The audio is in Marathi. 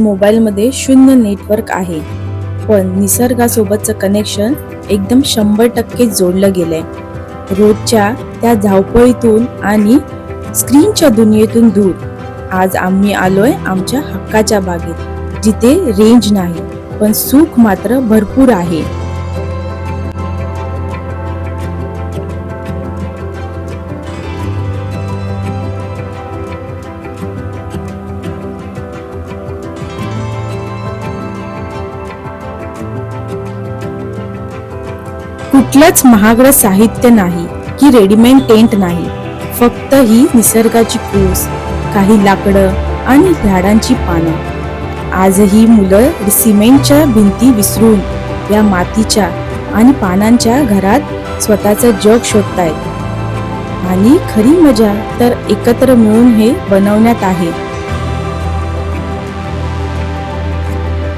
मोबाईलमध्ये शून्य नेटवर्क आहे, पण निसर्गासोबतचं कनेक्शन एकदम 100% जोडलं गेलंय. रोजच्या त्या धावपळीतून आणि स्क्रीनच्या दुनियेतून दूर आज आम्ही आलोय आमच्या हक्काच्या बागेत, जिथे रेंज नाही पण सुख मात्र भरपूर आहे. कुठलंच महागडं साहित्य नाही की रेडीमेड टेंट नाही, फक्त ही निसर्गाची कूस, काही लाकडं आणि झाडांची पानं. आजही मुलं सिमेंटच्या भिंती विसरून या मातीच्या आणि पानांच्या घरात स्वतःचं जग शोधतायत. आणि खरी मजा तर एकत्र मिळून हे बनवण्यात आहे.